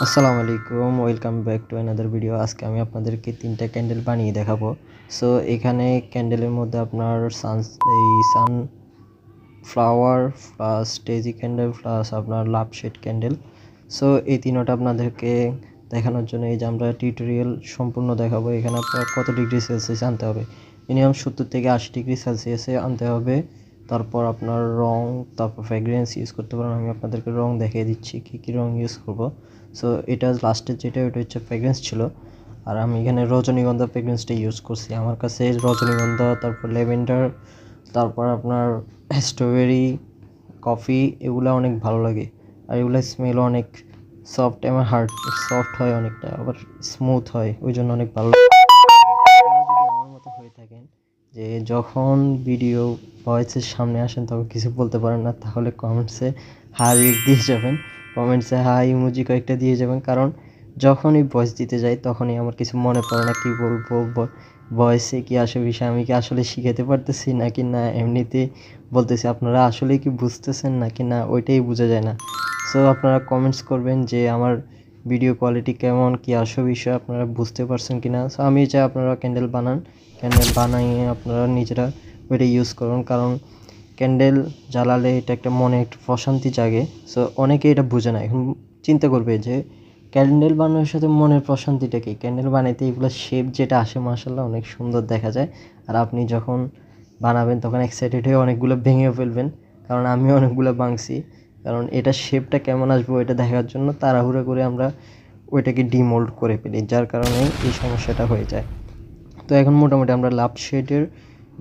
আসসালামু আলাইকুম, welcome back to another video. আজকে আমি আপনাদেরকে 3টা ক্যান্ডেল বানিয়ে দেখাবো। সো এখানে ক্যান্ডেলের মধ্যে আপনার sunflower plus daisy candle plus আপনার লাভ শেড ক্যান্ডেল। সো এই তিনটা আপনাদেরকে দেখানোর জন্য এই যে আমরা টিউটোরিয়াল সম্পূর্ণ দেখাবো। এখানে আপনার কত ডিগ্রি সেলসিয়াস আনতে হবে, মিনিমাম 70 থেকে 80 ডিগ্রি সেলসিয়াসে আনতে হবে। তারপর আপনার রং, তারপর ফ্র্যাগ্রেন্স ইউজ করতে পারেন। আমি আপনাদেরকে রং দেখিয়ে দিচ্ছি কী কী রং ইউজ করব। সো এটা লাস্টের যেটা ওটা হচ্ছে ফ্র্যাগ্রেন্স ছিল, আর আমি এখানে রজনীগন্ধা ফ্র্যাগ্রেন্সটা ইউজ করছি। আমার কাছে রজনীগন্ধা, তারপর ল্যাভেন্ডার, তারপর আপনার স্ট্রবেরি, কফি, এগুলো অনেক ভালো লাগে। আর এগুলো স্মেলও অনেক সফট, আমার হার্ট সফট হয় অনেকটা, আবার স্মুথ হয়, ওই জন্য অনেক ভালো লাগে। আপনারা যদি আমার মতো হয়ে থাকেন যে যখন ভিডিও ভয়েসের সামনে আসেন তখন কিছু বলতে পারেন না, তাহলে কমেন্টসে হাই দিয়ে যাবেন, কমেন্টসে হাই ইমোজি কয়েকটা দিয়ে যাবেন। কারণ যখনই ভয়েস দিতে যাই তখনই আমার কিছু মনে পড়ে না, কী বলবো, ভয়েসে কি আসে বিষয়, আমি কি আসলে শিখাতে পারতেছি নাকি না এমনিতে বলতেছি, আপনারা আসলে কি বুঝতেছেন নাকি না ওইটাই বোঝা যায় না। সো আপনারা কমেন্টস করবেন যে আমার ভিডিও কোয়ালিটি কেমন, কি আসে বিষয়, আপনারা বুঝতে পারছেন কি না। সো আমি চাই আপনারা ক্যান্ডেল বানান, ক্যান্ডেল বানিয়ে আপনারা নিজেরা ওইটা ইউজ করুন। কারণ ক্যান্ডেল জ্বালালে এটা একটা মনে একটা প্রশান্তি জাগে। সো অনেকে এটা বুঝে না, এখন চিন্তা করবে যে ক্যান্ডেল বানানোর সাথে মনের প্রশান্তিটা কি। ক্যান্ডেল বানাইতে এগুলো শেপ যেটা আসে মাশাআল্লাহ অনেক সুন্দর দেখা যায়। আর আপনি যখন বানাবেন তখন এক্সাইটেড হয়ে অনেকগুলো ভেঙেও ফেলবেন, কারণ আমিও অনেকগুলো ভাঙছি। কারণ এটা শেপটা কেমন আসবে ওইটা দেখার জন্য তাড়াহুড়ো করে আমরা ওইটাকে ডিমোল্ড করে ফেলি, যার কারণে এই সমস্যাটা হয়ে যায়। তো এখন মোটামুটি আমরা লাভ শেডের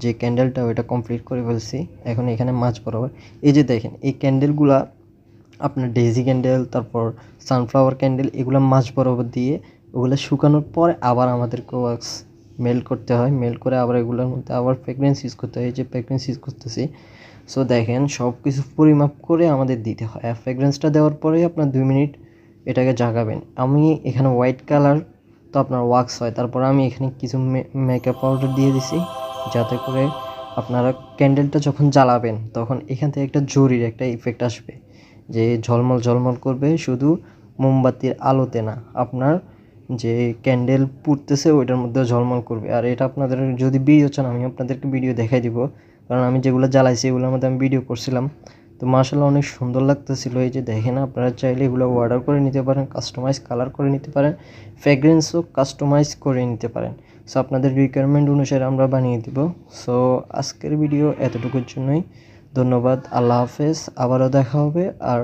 যে ক্যান্ডেলটা ওইটা কমপ্লিট করে ফেলছি। এখন এখানে মাঝ বরাবর এই যে দেখেন, এই ক্যান্ডেলগুলা আপনার ডেজি ক্যান্ডেল, তারপর সানফ্লাওয়ার ক্যান্ডেল, এগুলো মাঝ বরাবর দিয়ে ওগুলো শুকানোর পরে আবার আমাদেরকে ওয়াক্স মেল্ট করতে হয়। মেল্ট করে আবার এগুলোর মধ্যে আবার ফ্র্যাগ্রেন্স ইউজ করতে হয়, যে ফ্র্যাগ্রেন্স ইউজ করতেছি। সো দেখেন সব কিছু পরিমাপ করে আমাদের দিতে হয়। আর ফ্র্যাগ্রেন্সটা দেওয়ার পরেই আপনার 2 মিনিট এটাকে জাগাবেন। আমি এখানে হোয়াইট কালার তো আপনার ওয়াক্স হয়, তারপর আমি এখানে কিছু মেকআপ পাউডার দিয়ে দিছি, যাতে করে আপনারা ক্যান্ডেলটা যখন জ্বালাবেন তখন এখান থেকে একটা জরির একটা ইফেক্ট আসবে, যে ঝলমল ঝলমল করবে, শুধু মোমবাতির আলোতে না, আপনার যে ক্যান্ডেল পুড়তেছে ওইটার মধ্যে ঝলমল করবে। আর এটা আপনাদের যদি ভিডিও চান আমি আপনাদেরকে ভিডিও দেখাই দিব, কারণ আমি যেগুলো জ্বালাইছি এগুলোর মধ্যে আমি ভিডিও করছিলাম। তো মাশাআল্লাহ অনেক সুন্দর লাগতেছিল। এই যে দেখেন, আপনারা চাইলে এগুলো অর্ডার করে নিতে পারেন, কাস্টমাইজ কালার করে নিতে পারেন, ফ্র্যাগ্রেন্সও কাস্টমাইজ করে নিতে পারেন। সো আপনাদের রিকোয়ারমেন্ট অনুসারে আমরা বানিয়ে দিব। সো আজকের ভিডিও এতটুকুর জন্যই। ধন্যবাদ, আল্লাহ হাফেজ, আবারও দেখা হবে। আর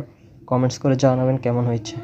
কমেন্টস করে জানাবেন কেমন হয়েছে।